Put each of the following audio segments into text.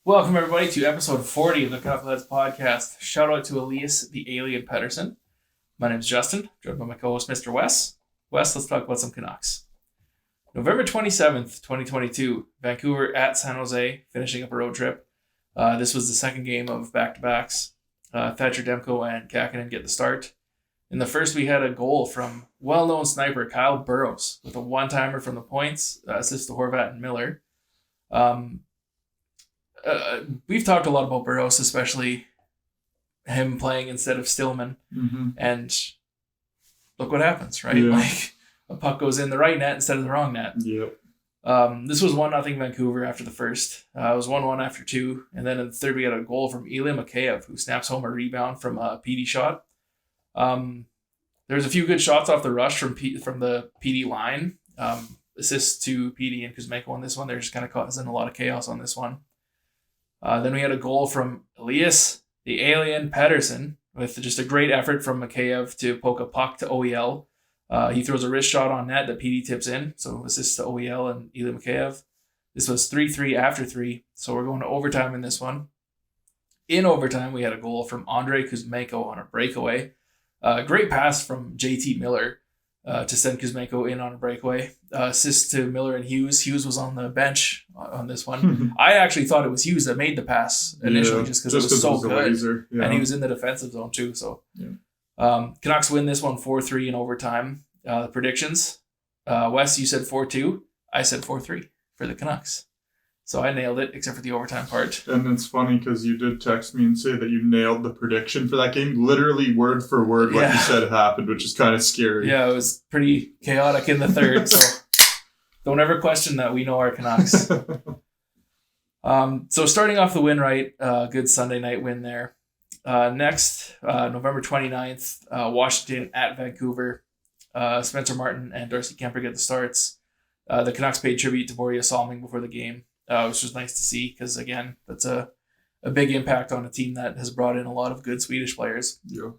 Welcome, everybody, to episode 40 of the Canuckleheads podcast. Shout out to Elias, the Alien Pedersen. My name's Justin, joined by my co-host, Mr. Wes. Wes, let's talk about some Canucks. November 27th, 2022, Vancouver at San Jose, finishing up a road trip. This was the second game of back-to-backs. Thatcher Demko and Kakinen get the start. In the first, we had a goal from well-known sniper Kyle Burroughs with a one-timer from the points, assist to Horvat and Miller. We've talked a lot about Burroughs, especially him playing instead of Stillman. Mm-hmm. And look what happens, right? Yeah. Like a puck goes in the right net instead of the wrong net. Yep. This was 1-0 Vancouver after the first. It was 1-1 after two. And then in the third, we had a goal from Ilya Mikheyev, who snaps home a rebound from a PD shot. There's a few good shots off the rush from the PD line. Assists to PD and Kuzmenko on this one. They're just kind of causing a lot of chaos on this one. Then we had a goal from Elias, the Alien Pedersen, with just a great effort from Mikheyev to poke a puck to OEL. He throws a wrist shot on net that PD tips in, so assists to OEL and Ilya Mikheyev. This was 3-3 after 3, so we're going to overtime in this one. In overtime, we had a goal from Andrei Kuzmenko on a breakaway. Great pass from JT Miller to send Kuzmenko in on a breakaway. Assist to Miller and Hughes. Hughes was on the bench on this one. I actually thought it was Hughes that made the pass initially just because it was so good. Yeah. And he was in the defensive zone too. So Canucks win this one 4-3 in overtime. The predictions. Wes, you said 4-2. I said 4-3 for the Canucks. So I nailed it, except for the overtime part. And it's funny because you did text me and say that you nailed the prediction for that game, literally word for word what you said happened, which is kind of scary. Yeah, it was pretty chaotic in the third, so don't ever question that. We know our Canucks. So starting off the win right, good Sunday night win there. Next, November 29th, Washington at Vancouver. Spencer Martin and Darcy Kemper get the starts. The Canucks paid tribute to Borje Salming before the game. Which was nice to see because, again, that's a big impact on a team that has brought in a lot of good Swedish players. Yeah.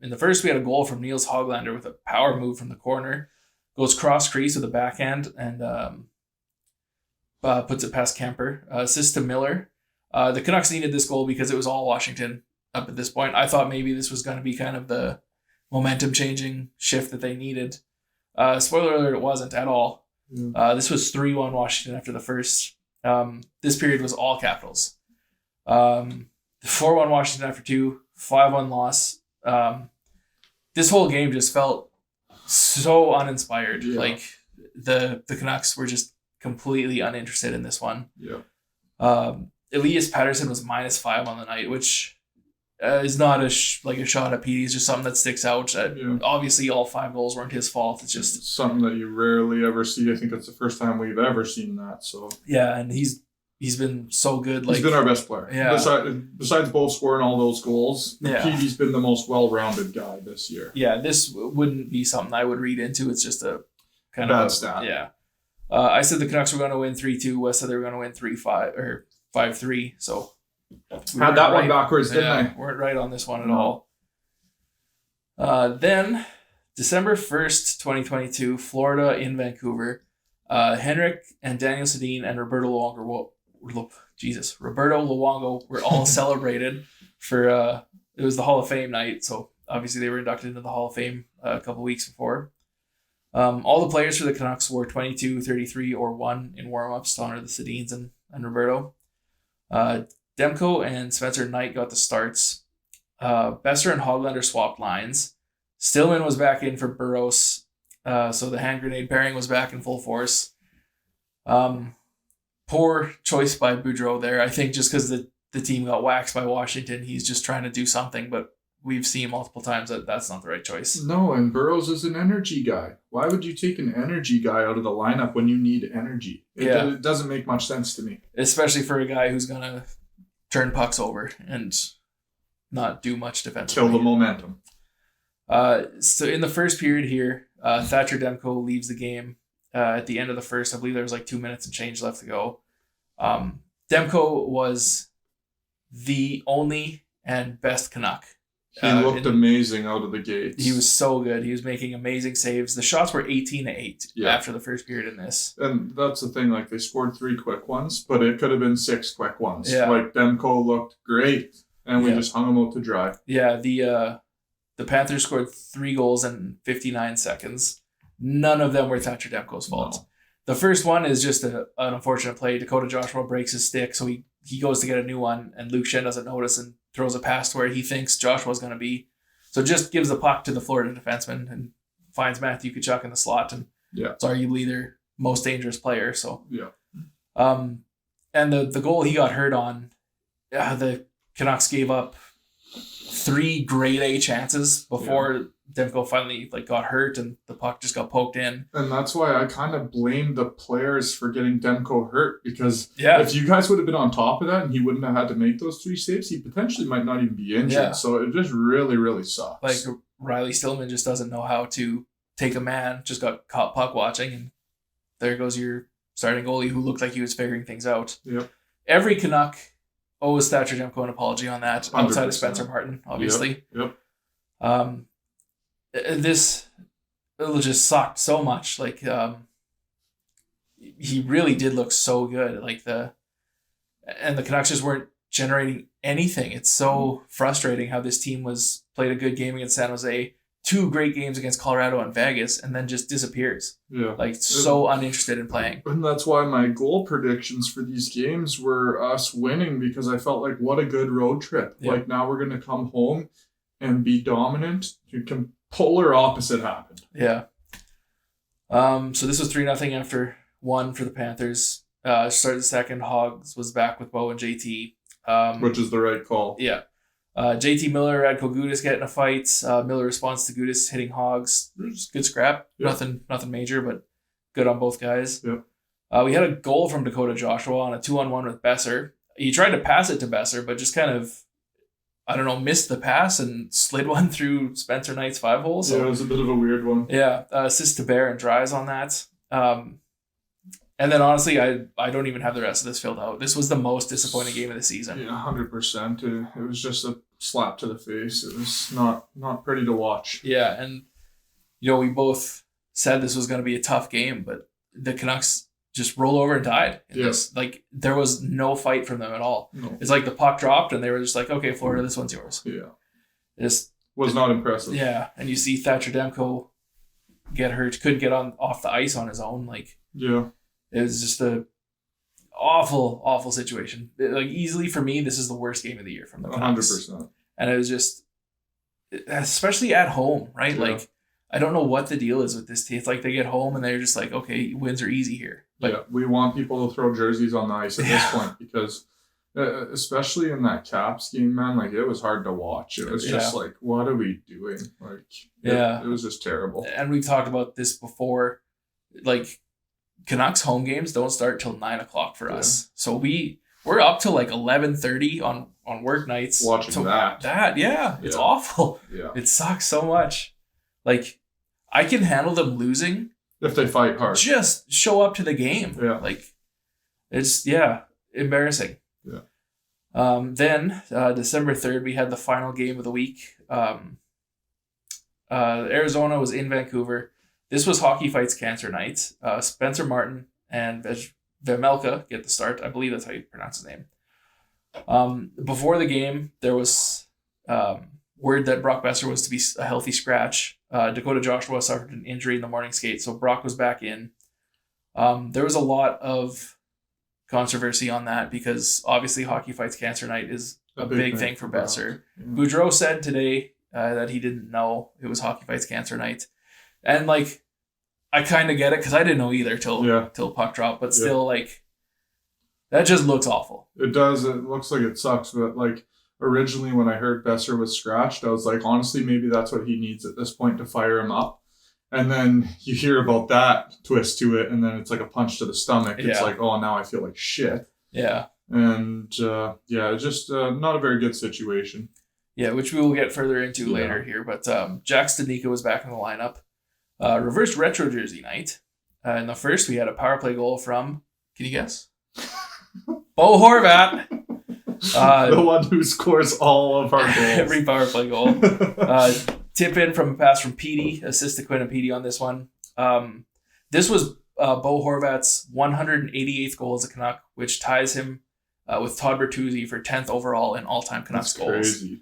In the first, we had a goal from Niels Hoglander with a power move from the corner. Goes cross crease with a backhand and puts it past Kemper. Assist to Miller. The Canucks needed this goal because it was all Washington up at this point. I thought maybe this was going to be kind of the momentum-changing shift that they needed. Spoiler alert, it wasn't at all. This was 3-1 Washington after the first. This period was all Capitals. 4-1 Washington after 2, 5-1 loss. This whole game just felt so uninspired. Yeah. Like the Canucks were just completely uninterested in this one. Yeah. Elias Pettersson was -5 on the night, which is not a shot at PD. It's just something that sticks out. Obviously, all 5 goals weren't his fault. It's just something that you rarely ever see. I think that's the first time we've ever seen that. So yeah, and he's been so good. He's been our best player. Yeah. Besides both scoring all those goals, PD's been the most well-rounded guy this year. Yeah, this wouldn't be something I would read into. It's just a kind bad of stat. Yeah. I said the Canucks were going to win 3-2. Wes said they were going to win 3-5 or 5-3. So. Had that one backwards, didn't I? Weren't right on this one at all. Then, December 1st, 2022, Florida in Vancouver. Henrik and Daniel Sedin and Roberto Luongo were all celebrated for, it was the Hall of Fame night, so obviously they were inducted into the Hall of Fame a couple weeks before. All the players for the Canucks wore 22, 33, or 1 in warm-ups to honor the Sedins and Roberto. Demko and Spencer Knight got the starts. Besser and Hoglander swapped lines. Stillman was back in for Burroughs, so the hand grenade pairing was back in full force. Poor choice by Boudreau there. I think just because the team got waxed by Washington, he's just trying to do something, but we've seen multiple times that that's not the right choice. No, and Burroughs is an energy guy. Why would you take an energy guy out of the lineup when you need energy? It doesn't make much sense to me. Especially for a guy who's going to turn pucks over and not do much defensively. Kill the momentum. So in the first period here, Thatcher Demko leaves the game at the end of the first. I believe there was like 2 minutes and change left to go. Demko was the only and best Canuck He looked amazing out of the gates. He was so good. He was making amazing saves. The shots were 18-8 after the first period in this. And that's the thing. Like, they scored 3 quick ones, but it could have been 6 quick ones. Yeah. Like, Demko looked great, and we just hung him out to dry. Yeah, the Panthers scored 3 goals in 59 seconds. None of them were Thatcher Demko's fault. No. The first one is just an unfortunate play. Dakota Joshua breaks his stick, so he goes to get a new one, and Luke Shen doesn't notice and throws a pass to where he thinks Joshua's going to be. So just gives the puck to the Florida defenseman and finds Matthew Tkachuk in the slot, and it's arguably their most dangerous player. So and the goal he got hurt on, the Canucks gave up 3 grade A chances before Demko finally got hurt and the puck just got poked in. And that's why I kind of blame the players for getting Demko hurt, because if you guys would have been on top of that and he wouldn't have had to make those 3 saves, he potentially might not even be injured. Yeah. So it just really, really sucks. Riley Stillman just doesn't know how to take a man, just got caught puck watching, and there goes your starting goalie who looked like he was figuring things out. Yep. Every Canuck owes Thatcher Demko an apology on that, 100%. Outside of Spencer Martin, obviously. Yep. This just sucked so much. He really did look so good. And the Canucks just weren't generating anything. It's so frustrating how this team played a good game against San Jose, 2 great games against Colorado and Vegas, and then just disappears. Yeah. So uninterested in playing. And that's why my goal predictions for these games were us winning, because I felt like, what a good road trip. Yeah. Now we're going to come home and be dominant. Polar opposite happened. Yeah. So this was 3-0 after 1 for the Panthers. Started the second. Hogs was back with Bo and JT. Which is the right call. Yeah. JT Miller, Radko Gudas get in a fight. Miller responds to Gudas hitting Hogs. Good scrap. Yep. Nothing major, but good on both guys. Yep. We had a goal from Dakota Joshua on a 2-on-1 with Besser. He tried to pass it to Besser, but just kind of, missed the pass and slid one through Spencer Knight's 5-hole. So, it was a bit of a weird one. Yeah. Assist to Bear and Dries on that. And then, honestly, I don't even have the rest of this filled out. This was the most disappointing game of the season. Yeah, 100%. It was just a slap to the face. It was not pretty to watch. Yeah, and, we both said this was going to be a tough game, but the Canucks just rolled over and died. This. There was no fight from them at all. No. It's like the puck dropped, and they were just like, okay, Florida, this one's yours. Yeah. It was not impressive. Yeah, and you see Thatcher Demko get hurt, couldn't get off the ice on his own. Yeah. It was just a awful, awful situation. Easily for me, this is the worst game of the year from the Canucks. 100%. And it was just, especially at home, right? Yeah. I don't know what the deal is with this team. It's like they get home and they're just like, okay, wins are easy here. We want people to throw jerseys on the ice at this point, because especially in that Caps game, man, it was hard to watch. It was just what are we doing? It was just terrible. And we've talked about this before. Canucks home games don't start till 9:00 for us. So we're up till 11:30 on work nights. Watching that. It's awful. Yeah. It sucks so much. I can handle them losing. If they fight hard. Just show up to the game. Yeah. It's embarrassing. Yeah. Then December 3rd, we had the final game of the week. Arizona was in Vancouver. This was Hockey Fights Cancer Night. Spencer Martin and Vemelka get the start. I believe that's how you pronounce his name. Before the game, there was word that Brock Besser was to be a healthy scratch. Dakota Joshua suffered an injury in the morning skate, so Brock was back in. There was a lot of controversy on that, because obviously Hockey Fights Cancer Night is a big thing for Besser. Yeah. Boudreau said today that he didn't know it was Hockey Fights Cancer Night. And I kind of get it, because I didn't know either till puck drop, but still that just looks awful. It does. It looks like it sucks, but originally when I heard Besser was scratched, I was like, honestly, maybe that's what he needs at this point to fire him up. And then you hear about that twist to it, and then it's like a punch to the stomach. It's oh, now I feel like shit. Yeah. And just not a very good situation. Yeah, which we will get further into later here. But Jack Studnicka was back in the lineup. Reverse retro jersey night. In the first, we had a power play goal from, can you guess? Bo Horvat. The one who scores all of our goals. Every power play goal. Tip in from a pass from Petey, assist to Quinn Petey on this one. This was Bo Horvat's 188th goal as a Canuck, which ties him with Todd Bertuzzi for 10th overall in all-time Canucks goals. Crazy.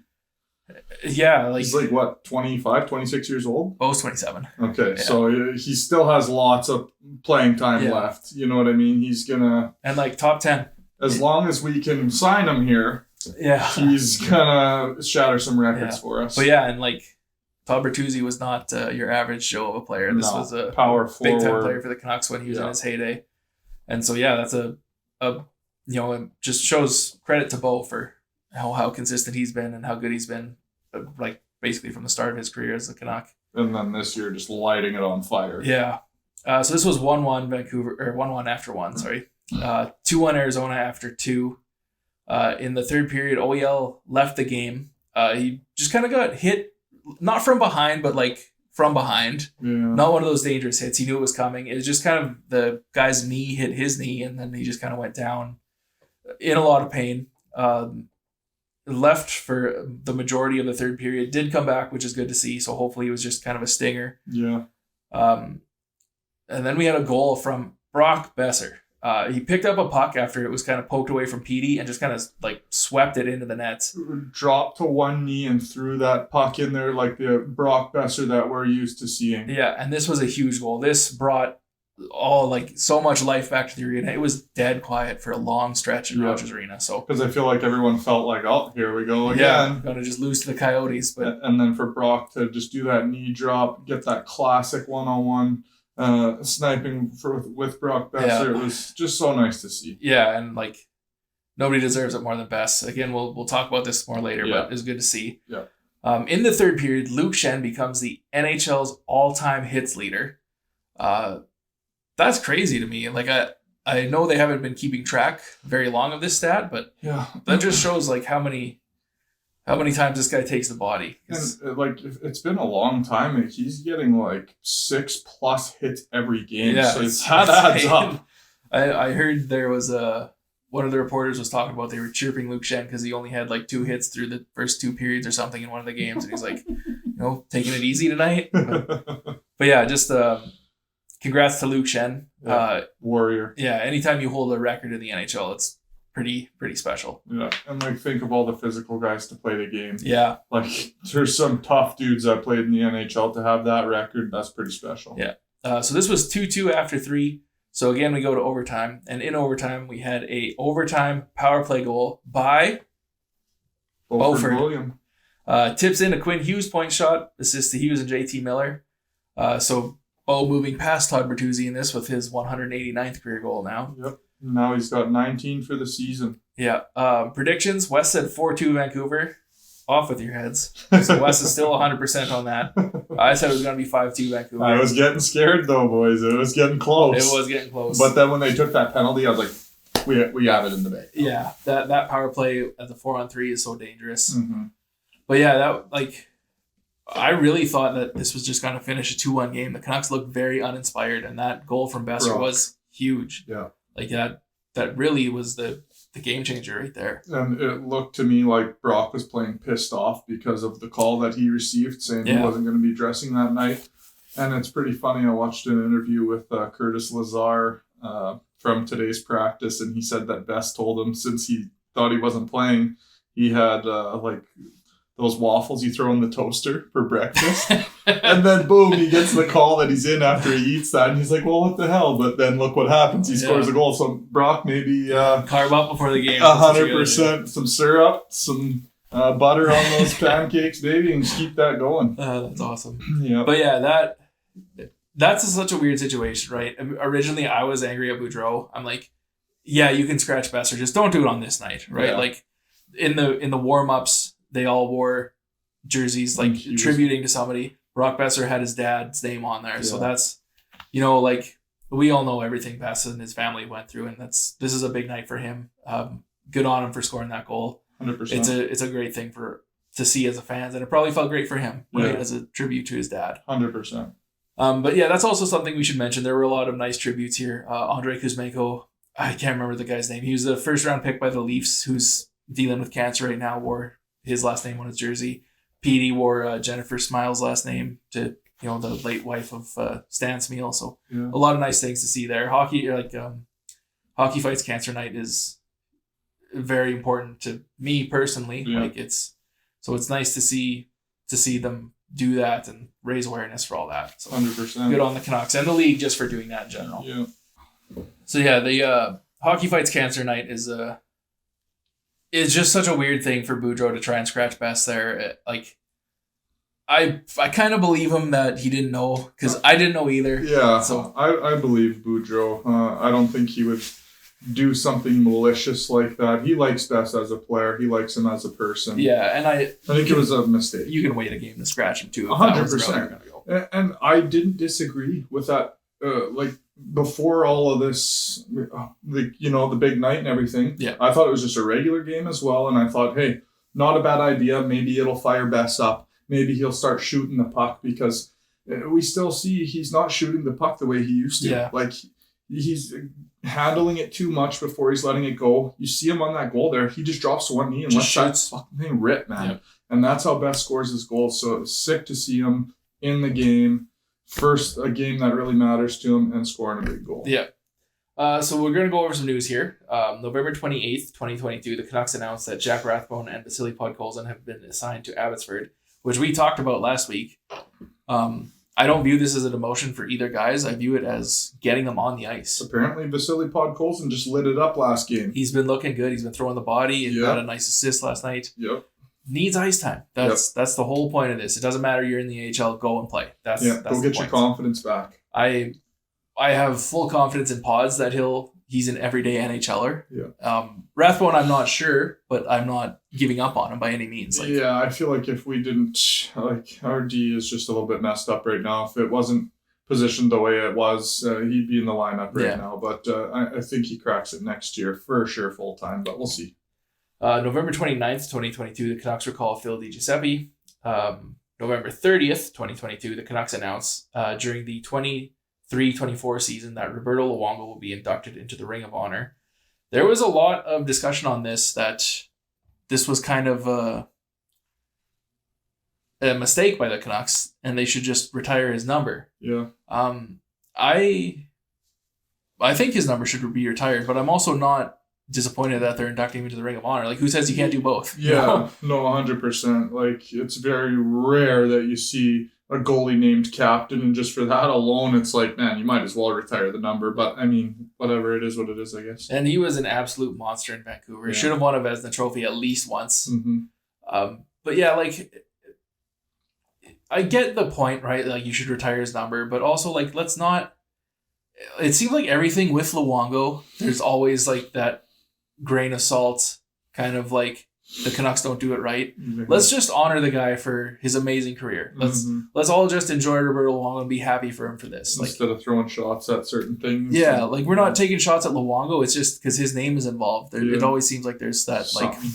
Yeah, like he's like what, 25, 26 years old? Bo's 27. Okay, yeah. So he still has lots of playing time left. You know what I mean? He's gonna and top 10. As long as we can sign him here. Yeah, he's gonna shatter some records for us. But and Todd Bertuzzi was not your average Joe of a player. This was a power big time player for the Canucks when he was in his heyday, and so that's a it just shows credit to Bo for how consistent he's been and how good he's been, basically from the start of his career as a Canuck. And then this year, just lighting it on fire. Yeah. So this was 1-1 Vancouver, or 1-1 after 1. Sorry, 2-1 Arizona after 2. In the third period, OEL left the game. He just kind of got hit, not from behind, but from behind. Yeah. Not one of those dangerous hits. He knew it was coming. It was just kind of the guy's knee hit his knee, and then he just kind of went down in a lot of pain. Left for the majority of the third period, did come back, which is good to see. So hopefully it was just kind of a stinger. Yeah. And then we had a goal from Brock Besser. He picked up a puck after it was kind of poked away from Petey and just kind of swept it into the nets. Dropped to one knee and threw that puck in there like the Brock Besser that we're used to seeing. Yeah, and this was a huge goal. This brought so much life back to the arena. It was dead quiet for a long stretch in Rogers Arena. So because I feel like everyone felt like, oh, here we go again. Yeah, gonna just lose to the Coyotes. But and then for Brock to just do that knee drop, get that classic 1-on-1 sniping with Brock Besser, it was just so nice to see. Yeah, and nobody deserves it more than Bess. Again, we'll talk about this more later, but it was good to see. Yeah. In the third period, Luke Schenn becomes the NHL's all-time hits leader. That's crazy to me. I know they haven't been keeping track very long of this stat, but that just shows how many times this guy takes the body. And it's been a long time, and he's getting 6+ hits every game. Yeah, so that adds up. I heard there was one of the reporters was talking about they were chirping Luke Schenn because he only had 2 hits through the first 2 periods or something in one of the games, and he's taking it easy tonight. But just congrats to Luke Schenn. Warrior. Yeah, anytime you hold a record in the NHL, it's pretty special. Yeah, and think of all the physical guys to play the game. Yeah. There's some tough dudes that played in the NHL to have that record. That's pretty special. Yeah. So this was 2-2 after 3. So again, we go to overtime, and in overtime we had a overtime power play goal by Beaufort. William. Tips in a Quinn Hughes point shot, assist to Hughes and JT Miller. So Bo moving past Todd Bertuzzi in this with his 189th career goal now. Yep. Now he's got 19 for the season. Yeah. Predictions. Wes said 4-2 Vancouver. Off with your heads. So Wes is still 100% on that. I said it was going to be 5-2 Vancouver. I was getting scared though, boys. It was getting close. It was getting close. But then when they took that penalty, I was like, we have it in the bag. Yeah. That power play at the 4-on-3 is so dangerous. Mm-hmm. But I really thought that this was just going to finish a 2-1 game. The Canucks looked very uninspired, and that goal from Besser was huge. Yeah. That really was the game changer right there. And it looked to me like Brock was playing pissed off because of the call that he received saying he wasn't going to be dressing that night. And it's pretty funny. I watched an interview with Curtis Lazar from today's practice, and he said that Bess told him since he thought he wasn't playing, he had those waffles you throw in the toaster for breakfast. And then boom, he gets the call that he's in after he eats that. And he's like, well, what the hell? But then look what happens. He scores a goal. So Brock maybe carb up before the game. 100%, some syrup, some butter on those pancakes, baby, and just keep that going. That's awesome. Yeah. But that's such a weird situation, right? Originally, I was angry at Boudreau. I'm like, yeah, you can scratch Besser. Just don't do it on this night, right? Yeah. In the warm-ups, they all wore jerseys tributing to somebody. Brock Besser had his dad's name on there. Yeah. So that's, we all know everything Bess and his family went through, and this is a big night for him. Good on him for scoring that goal. 100%. It's a great thing to see as a fan, and it probably felt great for him, right? As a tribute to his dad. 100%. But yeah, that's also something we should mention. There were a lot of nice tributes here. Andrei Kuzmenko, I can't remember the guy's name. He was the first round pick by the Leafs, who's dealing with cancer right now, wore his last name on his jersey. Petey wore Jennifer Smiles' last name to, the late wife of Stan Smeal. So a lot of nice things to see there. Hockey Fights Cancer Night is very important to me personally. Yeah. It's nice to see them do that and raise awareness for all that. So 100%. Good on the Canucks and the league just for doing that in general. Yeah. So the Hockey Fights Cancer Night is just such a weird thing for Boudreaux to try and scratch Best there. I kind of believe him that he didn't know, because I didn't know either. Yeah, so I believe Boudreaux. I don't think he would do something malicious like that. He likes Best as a player. He likes him as a person. Yeah, and I think it was a mistake. You can wait a game to scratch him too. 100%. And I didn't disagree with that. Before all of this, the big night and everything. Yeah. I thought it was just a regular game as well, and I thought, hey, not a bad idea. Maybe it'll fire Bess up. Maybe he'll start shooting the puck, because we still see he's not shooting the puck the way he used to. Yeah. He's handling it too much before he's letting it go. You see him on that goal there. He just drops to one knee and lets that fucking thing rip, man. Yep. And that's how Bess scores his goals. So it's sick to see him in the game. First, a game that really matters to him, and scoring a big goal. Yeah. So we're going to go over some news here. November 28th, 2022, the Canucks announced that Jack Rathbone and Vasily Podkolzin have been assigned to Abbotsford, which we talked about last week. I don't view this as a demotion for either guys. I view it as getting them on the ice. Apparently, Vasily Podkolzin just lit it up last game. He's been looking good. He's been throwing the body and got a nice assist last night. Yep. Needs ice time. That's the whole point of this. It doesn't matter you're in the AHL, go and play. That's go get your confidence back. I have full confidence in Pods that he's an everyday NHLer. Yeah. Rathbone, I'm not sure, but I'm not giving up on him by any means. I feel like if we didn't, our D is just a little bit messed up right now. If it wasn't positioned the way it was, he'd be in the lineup right now. But I think he cracks it next year for sure, full time. But we'll see. November 29th, 2022, the Canucks recall Phil DiGiuseppe. November 30th, 2022, the Canucks announced during the 23-24 season that Roberto Luongo will be inducted into the Ring of Honor. There was a lot of discussion on this, that this was kind of a mistake by the Canucks and they should just retire his number. Yeah. I think his number should be retired, but I'm also not disappointed that they're inducting him into the Ring of Honor. Who says you can't do both? Yeah, no, 100%. It's very rare that you see a goalie named captain, and just for that alone, it's man, you might as well retire the number. But I mean, whatever, it is what it is, I guess. And he was an absolute monster in Vancouver. He should have won a Vezina Trophy at least once. Mm-hmm. But yeah, I get the point, right? You should retire his number, but also let's not. It seems like everything with Luongo, there's always that grain of salt, kind of the Canucks don't do it right. Mm-hmm. Let's just honor the guy for his amazing career. Let's all just enjoy Roberto Luongo and be happy for him for this. Instead of throwing shots at certain things. Yeah, we're not taking shots at Luongo. It's just because his name is involved. It always seems like there's that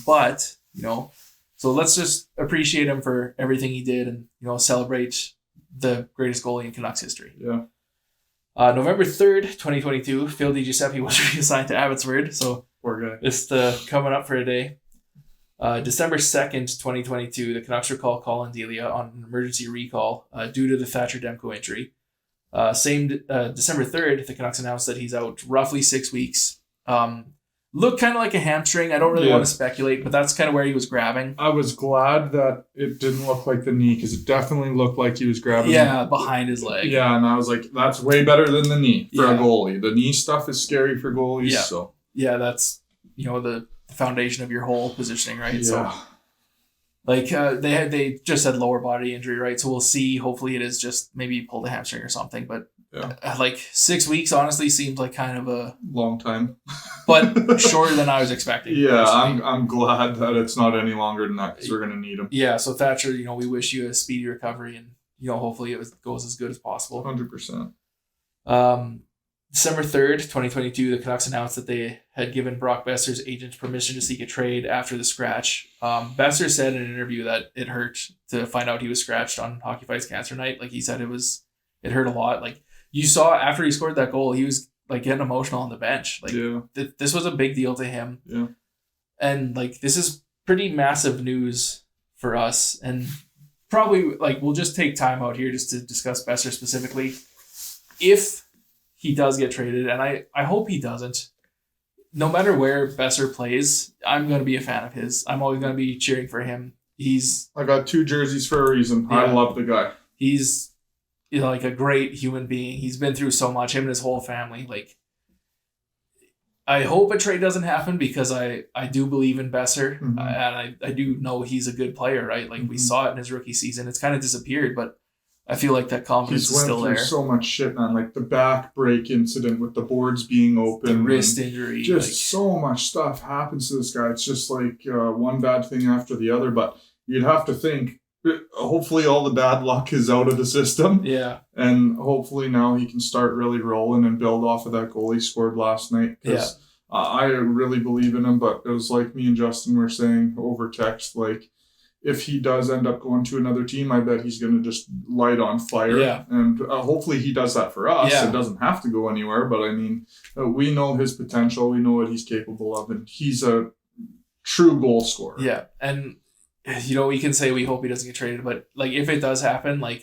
but so let's just appreciate him for everything he did and celebrate the greatest goalie in Canucks history. Yeah. November 3rd, 2022, Phil DiGiuseppe was reassigned to Abbotsford. So poor guy. Just coming up for a day. December 2nd, 2022, the Canucks recall Colin Delia on an emergency recall due to the Thatcher Demko injury. December 3rd, the Canucks announced that he's out roughly 6 weeks. Looked kind of like a hamstring. I don't really want to speculate, but that's kind of where he was grabbing. I was glad that it didn't look like the knee, because it definitely looked like he was grabbing. Yeah, behind his leg. Yeah, and I was like, that's way better than the knee for a goalie. The knee stuff is scary for goalies. Yeah, so. Yeah, that's the foundation of your whole positioning, right? Yeah. So, they just had lower body injury, right? So we'll see. Hopefully, it is just maybe pulled a hamstring or something, but. Yeah. 6 weeks honestly seems like kind of a long time, but shorter than I was expecting. Yeah, I'm glad that it's not any longer than that, because we're gonna need him. Yeah, so Thatcher, we wish you a speedy recovery, and hopefully it goes as good as possible. 100%. December 3rd, 2022, the Canucks announced that they had given Brock Besser's agent permission to seek a trade after the scratch. Besser said in an interview that it hurt to find out he was scratched on Hockey Fights Cancer Night. He said it hurt a lot. You saw after he scored that goal, he was getting emotional on the bench. This was a big deal to him. Yeah. And like this is pretty massive news for us, and probably like we'll just take time out here just to discuss Besser specifically. If he does get traded, and I hope he doesn't, no matter where Besser plays, I'm going to be a fan of his. I'm always going to be cheering for him. I got 2 jerseys for a reason. Yeah. I love the guy. He's like a great human being. He's been through so much, him and his whole family. Like, I hope a trade doesn't happen because I do believe in Besser, and I do know he's a good player, right? Like we saw it in his rookie season. It's kind of disappeared, but I feel like that confidence is still there. He's went through so much shit, man. Like the back break incident with the boards being open. The wrist injury. Just so much stuff happens to this guy. It's just like one bad thing after the other. But you'd have to think, hopefully all the bad luck is out of the system. Yeah. And hopefully now he can start really rolling and build off of that goal he scored last night. Yeah. I really believe in him, but it was like me and Justin were saying over text, like, if he does end up going to another team, I bet he's going to just light on fire. Yeah. And hopefully he does that for us. Yeah. It doesn't have to go anywhere, but I mean, we know his potential. We know what he's capable of, and he's a true goal scorer. Yeah. And, we can say we hope he doesn't get traded, but like if it does happen, like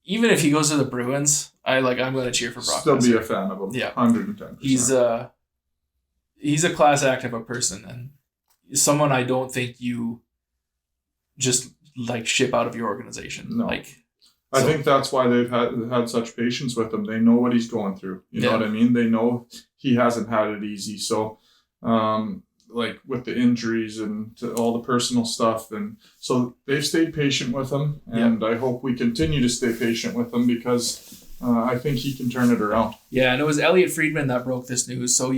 even if he goes to the Bruins, I'm going to cheer for Brock. Still be a fan of him. Yeah. 110%. He's a class act of a person, and someone I don't think you just like ship out of your organization. No. I think that's why they've had such patience with him. They know what he's going through. You know what I mean? They know he hasn't had it easy. So, like with the injuries and all the personal stuff, and so they've stayed patient with him. And I hope we continue to stay patient with him because I think he can turn it around. Yeah, and it was Elliot Friedman that broke this news. So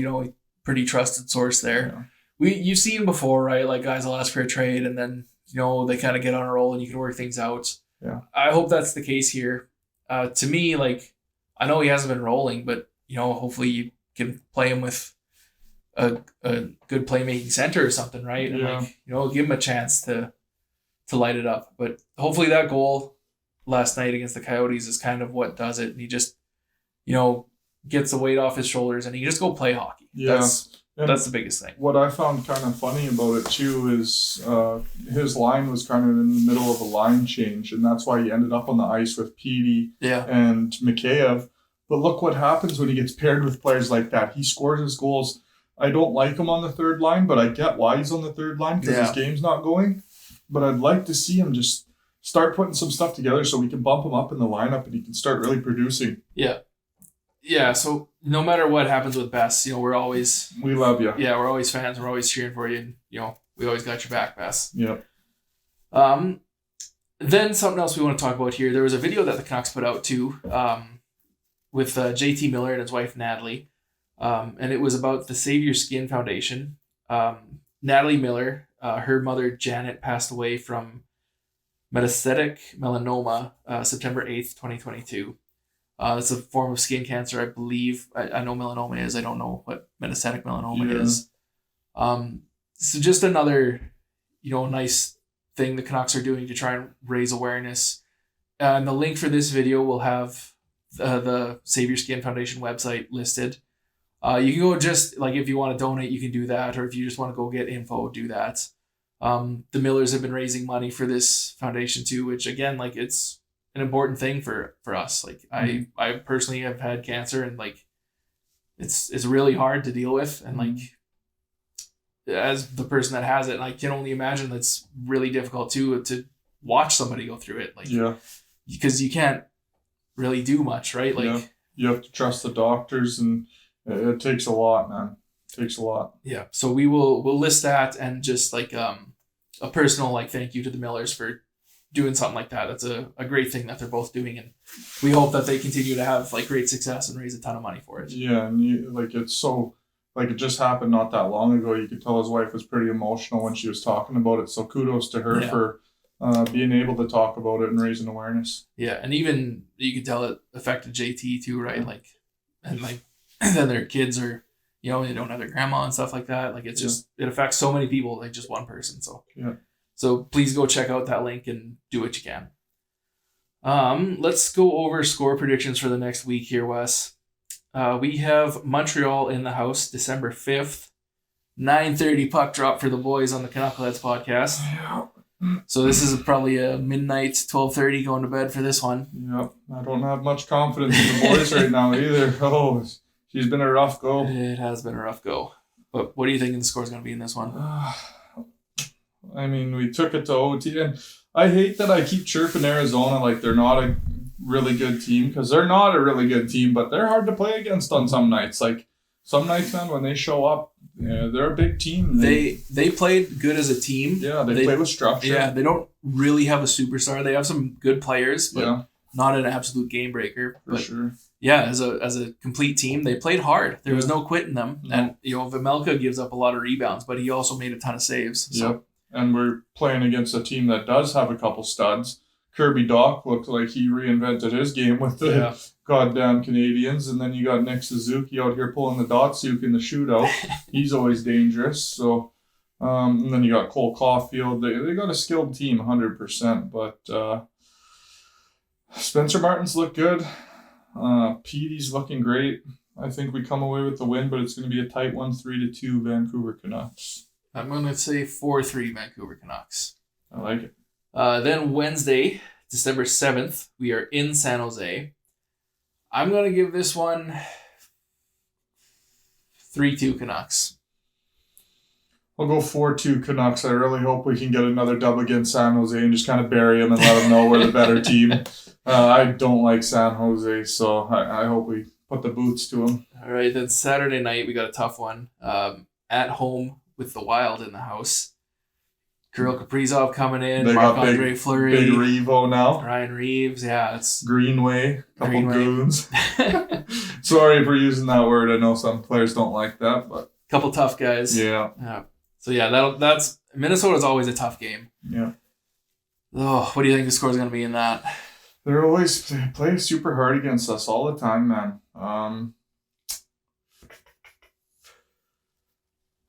pretty trusted source there. Yeah. You've seen before, right? Like guys will ask for a trade, and then they kind of get on a roll and you can work things out. Yeah. I hope that's the case here. To me, like, I know he hasn't been rolling, but, hopefully you can play him with a good playmaking center or something, right? And, give him a chance to light it up. But hopefully that goal last night against the Coyotes is kind of what does it. And he just, gets the weight off his shoulders and he can just go play hockey. Yeah. That's the biggest thing. What I found kind of funny about it too is his line was kind of in the middle of a line change, and that's why he ended up on the ice with Petey and Mikheyev. But look what happens when he gets paired with players like that. He scores his goals. I don't like him on the third line, but I get why he's on the third line because his game's not going. But I'd like to see him just start putting some stuff together so we can bump him up in the lineup and he can start really producing. Yeah. Yeah, so no matter what happens with Bess, we love you. Yeah, we're always fans. We're always cheering for you. And, we always got your back, Bess. Yeah. Then something else we want to talk about here. There was a video that the Canucks put out too, with JT Miller and his wife Natalie, and it was about the Save Your Skin Foundation. Natalie Miller, her mother Janet passed away from metastatic melanoma September 8th, 2022. It's a form of skin cancer, I believe. I know melanoma is. I don't know what metastatic melanoma is. So just another, nice thing the Canucks are doing to try and raise awareness. And the link for this video will have the Save Your Skin Foundation website listed. You can go just, like, if you want to donate, you can do that. Or if you just want to go get info, do that. The Millers have been raising money for this foundation too, which, again, like, it's an important thing for us. Like I personally have had cancer, and like it's really hard to deal with, and like as the person that has it, I can only imagine that's really difficult too to watch somebody go through it. Like because you can't really do much, right? Like you have to trust the doctors, and it takes a lot, man. It takes a lot. Yeah. So we'll list that, and just like a personal like thank you to the Millers for doing something like that. That's a great thing that they're both doing, and we hope that they continue to have like great success and raise a ton of money for it. Yeah, and it's so it just happened not that long ago. You could tell his wife was pretty emotional when she was talking about it. So kudos to her for being able to talk about it and raising awareness. Yeah, and even you could tell it affected JT too, right? Like, and like then their kids are, they don't have their grandma and stuff like that. Like it's just it affects so many people, like just one person. So So please go check out that link and do what you can. Let's go over score predictions for the next week here, Wes. We have Montreal in the house December 5th, 9:30 puck drop for the boys on the Canuckleheads podcast. Yeah. So this is probably a midnight, 12:30 going to bed for this one. Yep. I don't have much confidence in the boys right now either. Oh, she's been a rough go. It has been a rough go. But what do you think the score is going to be in this one? I mean, we took it to OT, and I hate that I keep chirping Arizona like they're not a really good team, because they're not a really good team, but they're hard to play against on some nights. Like, some nights, man, when they show up, they're a big team. They played good as a team. Yeah, they play with structure. Yeah, they don't really have a superstar. They have some good players, but not an absolute game breaker. For sure. Yeah, as a complete team, they played hard. There was no quitting them. No. And, Vejmelka gives up a lot of rebounds, but he also made a ton of saves. So. Yep. And we're playing against a team that does have a couple studs. Kirby Doc looked like he reinvented his game with the goddamn Canadians. And then you got Nick Suzuki out here pulling the Datsuk in the shootout. He's always dangerous. So, and then you got Cole Caulfield. They got a skilled team, 100%. But Spencer Martin's looked good. Petey's looking great. I think we come away with the win, but it's going to be a tight one, 3-2 Vancouver Canucks. I'm going to say 4-3 Vancouver Canucks. I like it. Then Wednesday, December 7th, we are in San Jose. I'm going to give this one 3-2 Canucks. I'll go 4-2 Canucks. I really hope we can get another dub against San Jose and just kind of bury them and let them know we're the better team. I don't like San Jose, so I hope we put the boots to them. All right, then Saturday night, we got a tough one. At home with the Wild in the house. Kirill Kaprizov coming in. Marc-Andre Fleury. Big Revo now. Ryan Reeves. Yeah, it's Greenway. Couple goons. Sorry for using that word. I know some players don't like that, but couple tough guys. Yeah. So yeah, that's Minnesota's always a tough game. Yeah. Oh, what do you think the score is going to be in that? They play super hard against us all the time, man.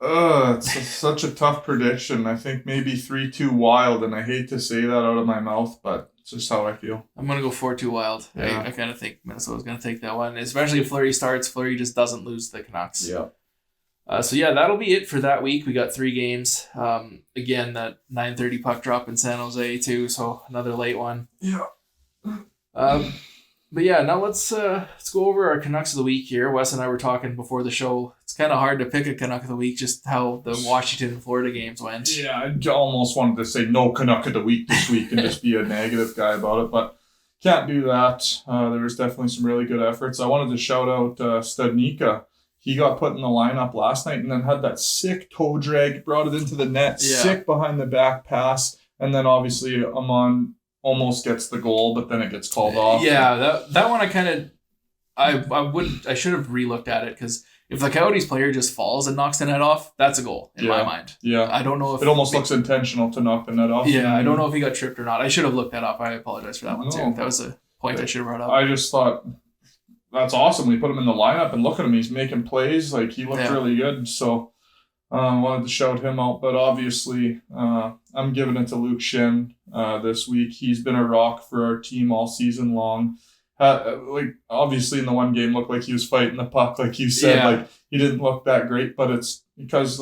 It's such a tough prediction. I think maybe 3-2 Wild, and I hate to say that out of my mouth, but it's just how I feel. I'm going to go 4-2 Wild. Yeah. I kind of think Minnesota's going to take that one, especially if Fleury starts. Fleury just doesn't lose the Canucks. Yeah. So yeah, that'll be it for that week. We got 3 games. Again, that 9:30 puck drop in San Jose too, so another late one. Yeah. But yeah, now let's go over our Canucks of the week here. Wes and I were talking before the show. It's kind of hard to pick a Canuck of the week, just how the Washington and Florida games went. Yeah, I almost wanted to say no Canuck of the week this week and just be a negative guy about it, but can't do that. There was definitely some really good efforts. I wanted to shout out Studnicka. He got put in the lineup last night and then had that sick toe drag, brought it into the net, sick behind the back pass, and then obviously Amon almost gets the goal, but then it gets called off. Yeah, that one I should have relooked at it, because if the Coyotes player just falls and knocks the net off, that's a goal in my mind. Yeah. I don't know if it almost looks intentional to knock the net off. Yeah, I don't know if he got tripped or not. I should have looked that up. I apologize for that one too. That was a point I should have brought up. I just thought that's awesome. We put him in the lineup and look at him. He's making plays. Like, he looked really good. So wanted to shout him out. But obviously, I'm giving it to Luke Shin this week. He's been a rock for our team all season long. Obviously in the one game looked like he was fighting the puck, like you said. Like, he didn't look that great, but it's because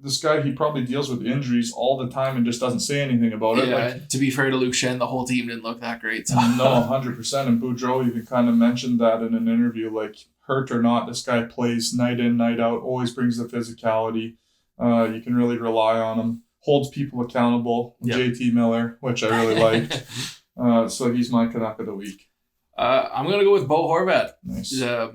this guy, he probably deals with injuries all the time and just doesn't say anything about it. Yeah, to be fair to Luke Shen, the whole team didn't look that great. So. No, 100%. And Boudreau even kind of mentioned that in an interview, like, hurt or not, this guy plays night in, night out, always brings the physicality. You can really rely on him. Holds people accountable. JT Miller, which I really liked. So he's my Canuck of the week. I'm going to go with Bo Horvat. Nice. I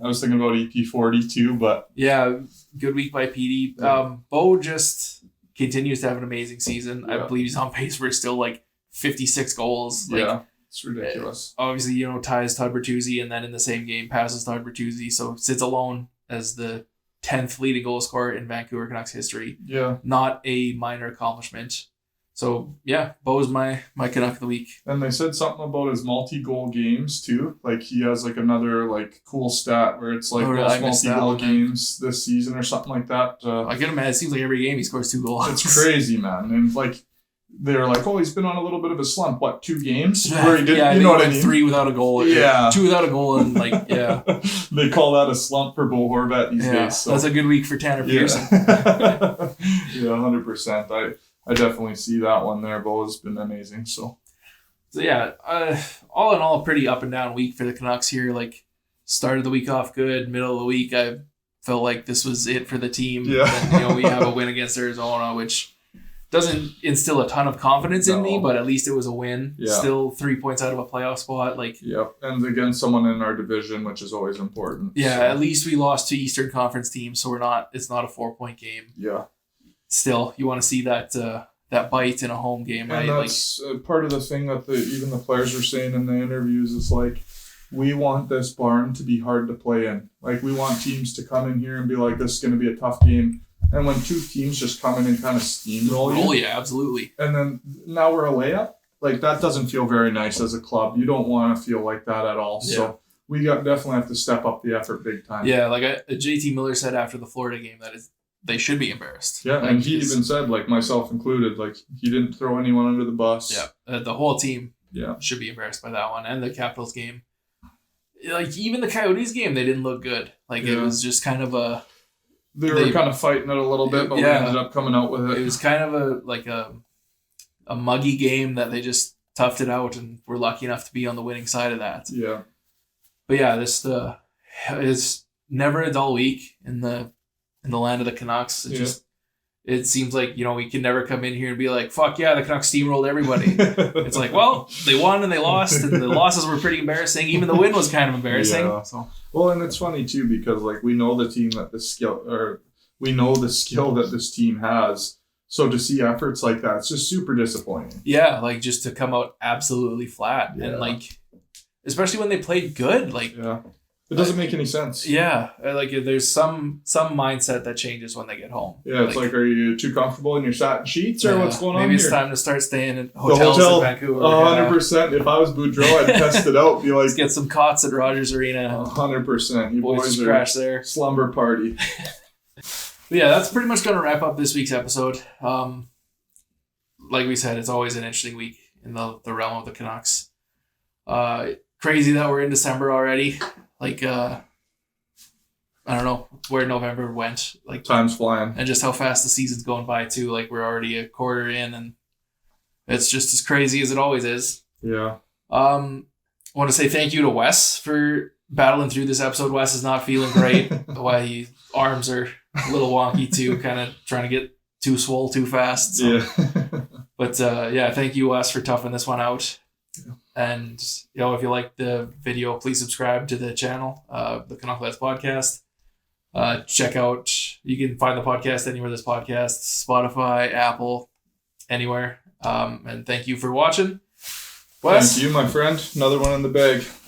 was thinking about EP40 too, but... Yeah, good week by Petey. Bo just continues to have an amazing season. I believe he's on pace for still 56 goals. It's ridiculous. Obviously, ties Todd Bertuzzi, and then in the same game passes Todd Bertuzzi, so sits alone as the 10th leading goal scorer in Vancouver Canucks history. Yeah. Not a minor accomplishment. So, yeah, Bo's my Canuck of the week. And they said something about his multi-goal games, too. Like, he has, cool stat where it's, most multi-goal games this season or something like that. I get him, man. It seems like every game he scores 2 goals. It's crazy, man. And, they were like, oh, he's been on a little bit of a slump. What, 2 games where he did? Yeah, you know what I mean? 3 without a goal. Yeah, 2 without a goal, and they call that a slump for Bo Horvat these days. So. That's a good week for Tanner Pearson. 100%. I definitely see that one there. Bo has been amazing. So yeah, all in all, a pretty up and down week for the Canucks here. Like, started the week off good, middle of the week, I felt like this was it for the team. Yeah. And, we have a win against Arizona, which doesn't instill a ton of confidence in me, but at least it was a win. Yeah. Still 3 points out of a playoff spot. Yep, and against someone in our division, which is always important. Yeah, so. At least we lost to Eastern Conference teams, so it's not a 4-point game. Yeah. Still, you want to see that bite in a home game, right? And that's part of the thing that even the players are saying in the interviews is we want this barn to be hard to play in. We want teams to come in here and be like, this is going to be a tough game. And when 2 teams just come in and kind of steamroll you. Oh, yeah, absolutely. And then now we're a layup. That doesn't feel very nice as a club. You don't want to feel like that at all. Yeah. So we definitely have to step up the effort big time. Yeah, JT Miller said after the Florida game that they should be embarrassed. Yeah, and he even said, myself included, he didn't throw anyone under the bus. Yeah, the whole team should be embarrassed by that one. And the Capitals game. Even the Coyotes game, they didn't look good. It was just kind of a... They were kind of fighting it a little bit, but we ended up coming out with it. It was kind of a muggy game that they just toughed it out and were lucky enough to be on the winning side of that. Yeah. But yeah, this is never a dull week in the land of the Canucks. It seems like, we can never come in here and be like, fuck yeah, the Canucks steamrolled everybody. It's well, they won and they lost, and the losses were pretty embarrassing. Even the win was kind of embarrassing. Yeah. So. Well, and it's funny too, because we know the skill that this team has. So to see efforts like that, it's just super disappointing. Yeah, just to come out absolutely flat. Yeah. And especially when they played good. Yeah. It doesn't make any sense. Yeah, there's some mindset that changes when they get home. Yeah, it's are you too comfortable in your satin sheets or what's going on here? Maybe it's time to start staying in hotels in Vancouver. 100%. If I was Boudreau, I'd test it out. Be let's get some cots at Rogers Arena. 100%. You boys crash there. Slumber party. Yeah, that's pretty much going to wrap up this week's episode. Like we said, it's always an interesting week in the realm of the Canucks. Crazy that we're in December already. I don't know where November went. Time's flying. And just how fast the season's going by, too. We're already a quarter in, and it's just as crazy as it always is. Yeah. I want to say thank you to Wes for battling through this episode. Wes is not feeling great. His arms are a little wonky, too, kind of trying to get too swole too fast. So. Yeah. But, thank you, Wes, for toughing this one out. Yeah. And, if you like the video, please subscribe to the channel, the Canuckleheads podcast. Check out, you can find the podcast anywhere this podcast, Spotify, Apple, anywhere. And thank you for watching. Wes? Thank you, my friend. Another one in the bag.